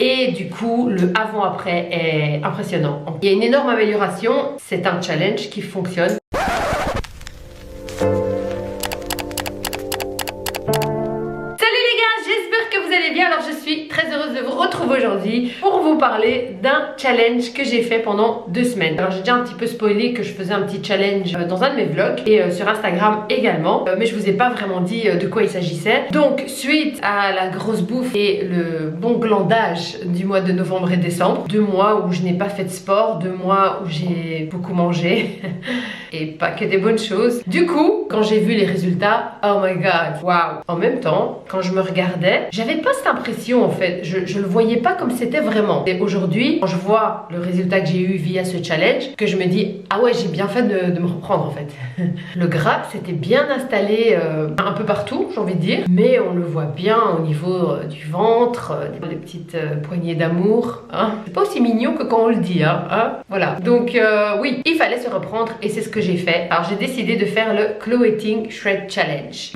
Et du coup, le avant-après est impressionnant. Il y a une énorme amélioration. C'est un challenge qui fonctionne. Alors je suis très heureuse de vous retrouver aujourd'hui pour vous parler d'un challenge que j'ai fait pendant 2 semaines. Alors j'ai déjà un petit peu spoilé que je faisais un petit challenge dans un de mes vlogs et sur Instagram également, mais je vous ai pas vraiment dit de quoi il s'agissait. Donc suite à la grosse bouffe et le bon glandage du mois de novembre et décembre, 2 mois où je n'ai pas fait de sport, 2 mois où j'ai beaucoup mangé et pas que des bonnes choses. Du coup, quand j'ai vu les résultats, oh my god, waouh! En même temps, quand je me regardais, j'avais pas cette impression en fait, je le voyais pas comme c'était vraiment. Et aujourd'hui, quand je vois le résultat que j'ai eu via ce challenge, que je me dis, ah ouais, j'ai bien fait de me reprendre en fait. Le gras s'était bien installé un peu partout, j'ai envie de dire, mais on le voit bien au niveau du ventre, des petites poignées d'amour, hein. C'est pas aussi mignon que quand on le dit, hein. Voilà, donc oui, il fallait se reprendre et c'est ce que j'ai fait. Alors j'ai décidé de faire le Cloeting Shred Challenge.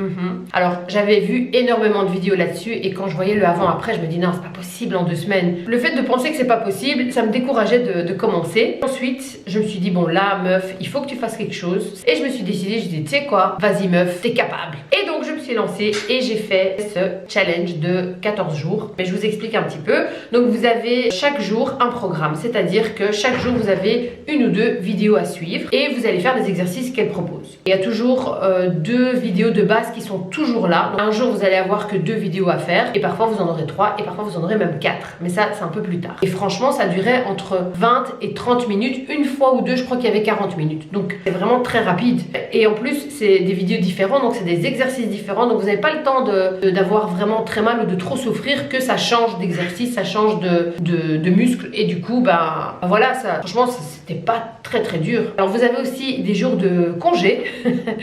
Alors j'avais vu énormément de vidéos là-dessus et quand je voyais le avant-après, je me dis non, c'est pas possible en 2 semaines. Le fait de penser que c'est pas possible, ça me décourageait de commencer. Ensuite, je me suis dit bon là, meuf, il faut que tu fasses quelque chose. Et je me suis décidée, je dis tu sais quoi, vas-y meuf, t'es capable. Et donc je me suis lancée et j'ai fait ce challenge de 14 jours. Mais je vous explique un petit peu. Donc vous avez chaque jour un programme, c'est-à-dire que chaque jour vous avez 1 ou 2 vidéos à suivre et vous allez faire des exercices qu'elle propose. Il y a toujours 2 vidéos de base qui sont toujours là. Donc, un jour vous allez avoir que 2 vidéos à faire et parfois vous en aurez 3 et parfois vous en aurez même 4. Mais ça c'est un peu plus tard. Et franchement ça durait entre 20 et 30 minutes. Une fois ou 2 je crois qu'il y avait 40 minutes. Donc c'est vraiment très rapide. Et en plus c'est des vidéos différentes, donc c'est des exercices différents. Donc vous n'avez pas le temps d'avoir vraiment très mal ou de trop souffrir, que ça change d'exercice, ça change de muscles. Et du coup bah voilà, ça franchement c'était pas très dur. Alors vous avez aussi des jours de congé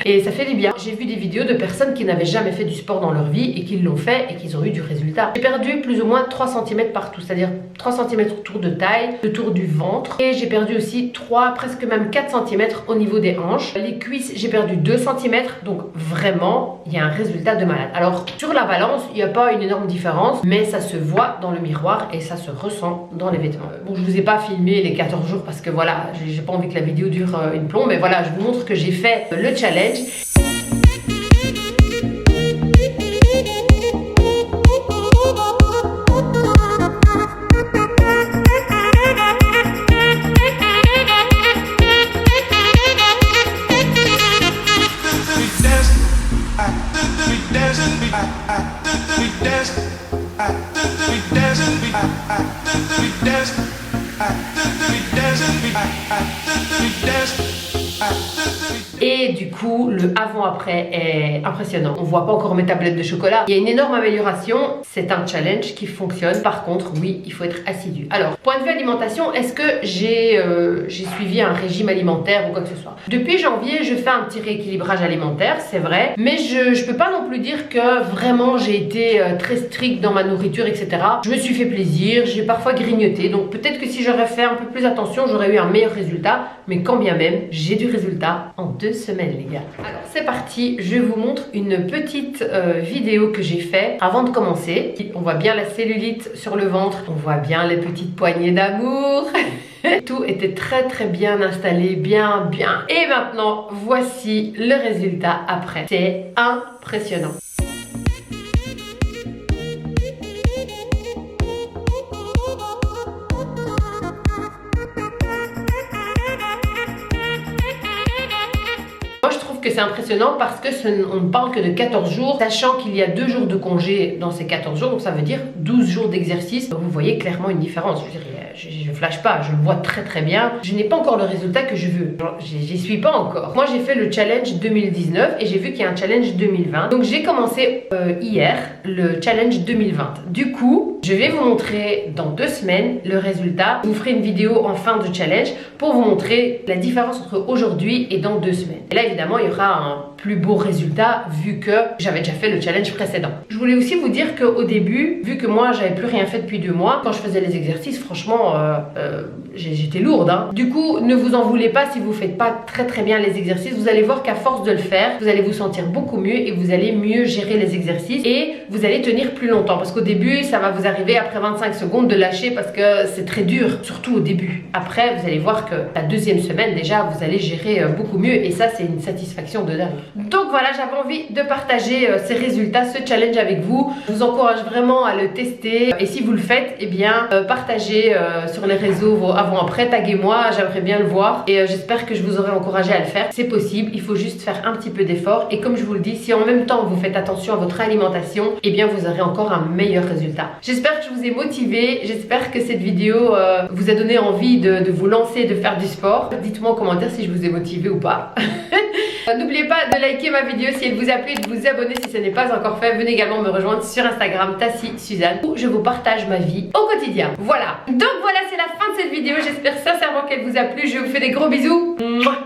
et ça fait du bien. J'ai vu des vidéos de personnes qui n'avaient jamais fait du sport dans leur vie et qui l'ont fait et qui ont eu du résultat. J'ai perdu plus ou moins 3 cm partout, c'est-à-dire 3 cm autour de taille, le tour du ventre, et j'ai perdu aussi 3, presque même 4 cm au niveau des hanches. Les cuisses, j'ai perdu 2 cm, donc vraiment il y a un résultat de malade. Alors sur la balance, il n'y a pas une énorme différence, mais ça se voit dans le miroir et ça se ressent dans les vêtements. Bon, je vous ai pas filmé les 14 jours parce que voilà, j'ai pas envie que la vidéo dure une plombe, mais voilà, je vous montre que j'ai fait le challenge. Et du coup, le avant-après est impressionnant. On voit pas encore mes tablettes de chocolat. Il y a une énorme amélioration. C'est un challenge qui fonctionne. Par contre, oui, il faut être assidu. Alors, point de vue alimentation, est-ce que j'ai suivi un régime alimentaire ou quoi que ce soit? Depuis janvier, je fais un petit rééquilibrage alimentaire, c'est vrai. Mais je peux pas non plus dire que vraiment j'ai été très stricte dans ma nourriture, etc. Je me suis fait plaisir, j'ai parfois grignoté. Donc peut-être que si j'aurais fait un peu plus attention, j'aurais eu un meilleur résultat. Mais quand bien même, j'ai du résultat en 2 semaines, les gars. Alors c'est parti, je vous montre une petite vidéo que j'ai fait avant de commencer. On voit bien la cellulite sur le ventre, on voit bien les petites poignées d'amour. Tout était très bien installé, bien. Et maintenant, voici le résultat après. C'est impressionnant. C'est impressionnant parce que on ne parle que de 14 jours, sachant qu'il y a 2 jours de congé dans ces 14 jours, donc ça veut dire 12 jours d'exercice. Vous voyez clairement une différence. Je flash pas, je le vois très bien. Je n'ai pas encore le résultat que je veux. J'y suis pas encore. Moi j'ai fait le challenge 2019 et j'ai vu qu'il y a un challenge 2020. Donc j'ai commencé hier le challenge 2020. Du coup, je vais vous montrer dans 2 semaines le résultat. Je vous ferai une vidéo en fin de challenge pour vous montrer la différence entre aujourd'hui et dans 2 semaines. Et là évidemment il y aura un plus beaux résultats vu que j'avais déjà fait le challenge précédent. Je voulais aussi vous dire qu'au début, vu que moi j'avais plus rien fait depuis 2 mois, quand je faisais les exercices, franchement j'étais lourde hein. Du coup ne vous en voulez pas si vous faites pas très bien les exercices. Vous allez voir qu'à force de le faire, vous allez vous sentir beaucoup mieux et vous allez mieux gérer les exercices et vous allez tenir plus longtemps, parce qu'au début ça va vous arriver après 25 secondes de lâcher parce que c'est très dur, surtout au début. Après vous allez voir que la 2e semaine déjà vous allez gérer beaucoup mieux et ça c'est une satisfaction de dingue. Donc voilà, j'avais envie de partager ces résultats, ce challenge avec vous. Je vous encourage vraiment à le tester et si vous le faites, eh bien partagez sur les réseaux vos avant-après, taguez-moi, j'aimerais bien le voir et j'espère que je vous aurai encouragé à le faire. C'est possible, il faut juste faire un petit peu d'effort et comme je vous le dis, si en même temps vous faites attention à votre alimentation, eh bien vous aurez encore un meilleur résultat. J'espère que je vous ai motivé, j'espère que cette vidéo vous a donné envie de vous lancer, de faire du sport. Dites-moi en commentaire si je vous ai motivé ou pas. N'oubliez pas de liker ma vidéo si elle vous a plu et de vous abonner si ce n'est pas encore fait. Venez également me rejoindre sur Instagram Tassie Suzanne où je vous partage ma vie au quotidien. Voilà, donc voilà, c'est la fin de cette vidéo. J'espère sincèrement qu'elle vous a plu. Je vous fais des gros bisous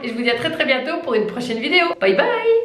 et je vous dis à très bientôt pour une prochaine vidéo. Bye bye.